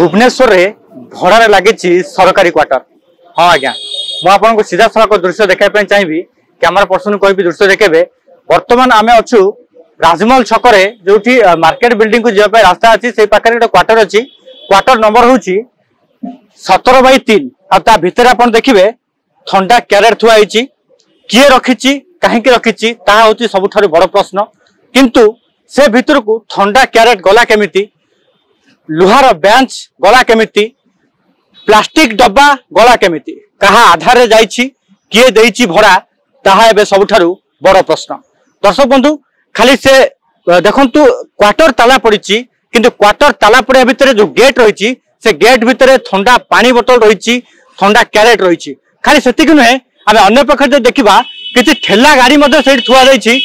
भुवनेश्वर रे भड़ारे लगी सरकारी क्वार्टर। हाँ आज्ञा मुझे सीधा सड़क दृश्य देखापी चाहिए कैमेरा पर्सन कह दृश्य देखे। बर्तमान आम अच्छु राजमहल छकरे जो मार्केट बिल्डिंग को जावाई रास्ता अच्छी से पाखे गोटे क्वार्टर अच्छी। क्वार्टर नंबर हूँ 17/3 आ भितर आप देखिए ठंडा क्यारेट थुआई किए रखी कहीं रखी हूँ सबुठ बड़ प्रश्न। किंतु से भितर को ठंडा क्यारेट गला केमिति, लुहार बेंच गला केमिति, प्लास्टिक डब्बा गला केमिति, कहा आधार रे जाइछि, किए देइछि भड़ा ताहा एबे सबुठारु बड़ प्रश्न। दर्शक बंधु खाली से देखंतु क्वार्टर ताला पड़िछि किंतु क्वार्टर ताला पड़िया भितर जो गेट रहिछि से गेट भितर ठंडा पानी बोतल रहिछि, ठंडा क्यारेट रहिछि। खाली सेतिक नुहे आमे अन्य पक्ष जो देखिबा किछि ठेला गाड़ी मध्ये सेठी थुआ जाइछि।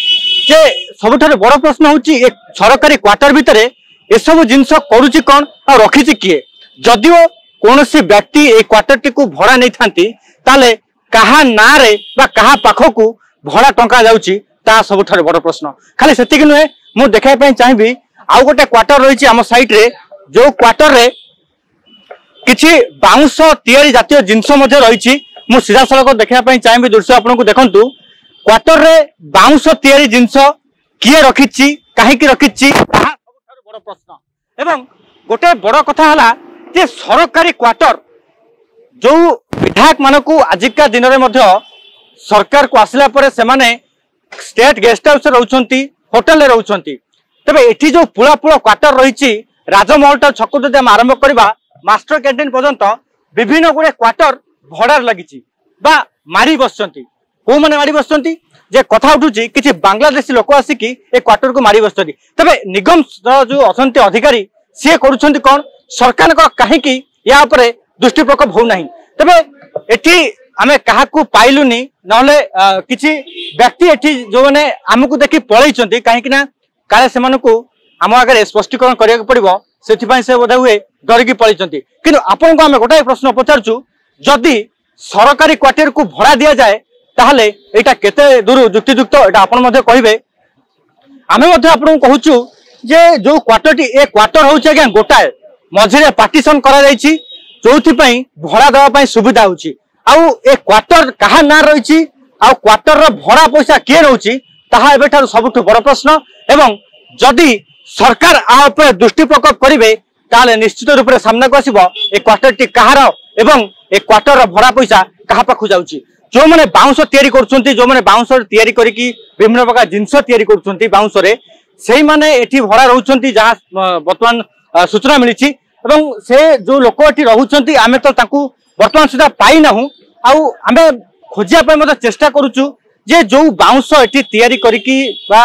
जे सबुठारु बड़ प्रश्न होछि ए सरकारी क्वार्टर भितर ए सब जिंस करूछि कोन आ रखिछि किए। जदिओ कोनोसी व्यक्ति ए क्वार्टर टी को भड़ा नै थांती ताले कहा ना रे बा कहा पाखकू भड़ा टंका जाउछि ता सबुठारु बड़ प्रश्न। खाली सेतिक नुहे मु देखाय पय चाहिबी आउ गोटे क्वार्टर रहिछि आम साइड रे जो क्वार्टर रे किछि बाउंस तयारी जातीय जिंस मध्ये रहिछि। मु सीधा सड़क देखा चाहिए दृश्य आपको देखंतु क्वार्टर रे बाउंस तयारी जिंस किए रखिछि कहीं रखिछि ताहा सबुठारु बड़ प्रश्न। एवं गोटे बड़ कथा हला जे सरकारी क्वार्टर जो विधायक मानकू आजिका दिन में मध्य सरकार को आसला परे से माने स्टेट गेस्ट हाउस रहउछंती, होटल रे रहउछंती। तबे एठी जो पुला पुला क्वार्टर रहिछि राजमहल छक जदि हम आरंभ करबा मास्टर कैंटीन पर्यंत विभिन्न गुड़े क्वार्टर भड़ार लगी बा मारी बसचंती। को माने मारी बसचंती जे कथा उठुची किछि बांग्लादेशी लोक आसिकी ए क्वार्टर को मारी बसचंती। तबे निगम जो असंती अधिकारी सी करूछंती कोन सरकार को कहीं की या उपरे दृष्टि प्रकोप हो नहीं। तबे एठी आमे काहाकू पाइलुनी नहले किछि व्यक्ति एठी जो माने हमकु देखि पळैचंती कहीं कि ना काले से मानकू आम आगे स्पष्टीकरण करिया पड़िबो सेथिपाई से बोधा हुए डरिकी पळैचंती। किंतु आपन को आमे गोटाए प्रश्न पचारछु जदि सरकारी क्वार्टर को भड़ा दिया जाए ताहले एटा केते दूर युक्तियुक्त एटा आपन मध्ये कहिबे। आमे मध्ये आपन कहूछु जे जो क्वार्टर टी ए क्वार्टर होउछ आज्ञा गोटाए मझिरे पार्टीशन करा जायछि जोथि पई भड़ा देवा पई सुविधा होउछि। आउ ए क्वार्टर कहा ना रहिछि आउ क्वार्टर रो भड़ा पैसा के रहउछि ताहा एबेठार सबुठ बड़ प्रश्न। एवं जदि सरकार आ ऊपर दृष्टि प्रकोप करिवे ताले निश्चित रूप से सामना को आसीबो ए क्वार्टर टी कहार एवं ए क्वार्टर भड़ा पैसा कहा पाखु जाउछि। जो माने बाउंस तयारी करछंती, जो माने बाउंस तयारी करिकी विभिन्न प्रकार जिंस तयारी करछंती बाउंस रे सेही माने एठी भड़ा रहउछंती जहा वर्तमान सूचना मिलिछि। एवं से जो लोक एठी रहउछंती आमे तो ताकू वर्तमान सुधा पाई नाहु आउ आमे खोजिया पय मते चेष्टा करूछु जे जो बाउंस एठी तयारी करिकी बा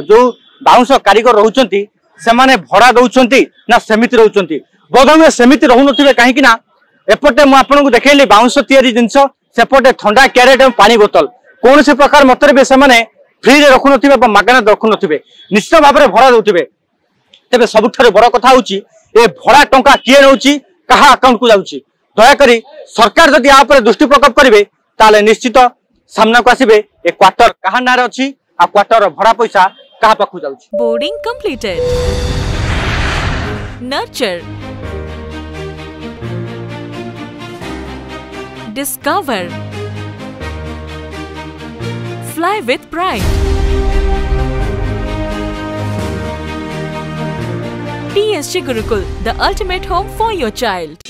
जो बाउंस कारीगर रहउछंती से माने भड़ा दउछंती ना सेमिति रहउछंती। बोधमे सेमिति रहउ नथिबे काहे कि ना एपटे मु आपनको देखैली बाउंस तयारी जिंस सेपटे ठंडा क्यारेट और पानी बोतल कौन से प्रकार मतर भी से फ्री रे रखु नथिबे मागना रखु नथिबे निश्चित भाव में भड़ा दउथिबे। तेबे सबुठारे बड़ कथा होउची ए भड़ा टंका किए नउची कहा अकाउंट को जाउची। दया करी सरकार जदि आ पर दृष्टि प्रकोप करिवे ताले निश्चित सामना को आसीबे ए क्वार्टर कहा नारे अछि आ क्वार्टर भड़ा पैसा कहा पाखु जाउची। Boarding completed. Nurture, discover, fly with pride. TSG Gurukul, the ultimate home for your child.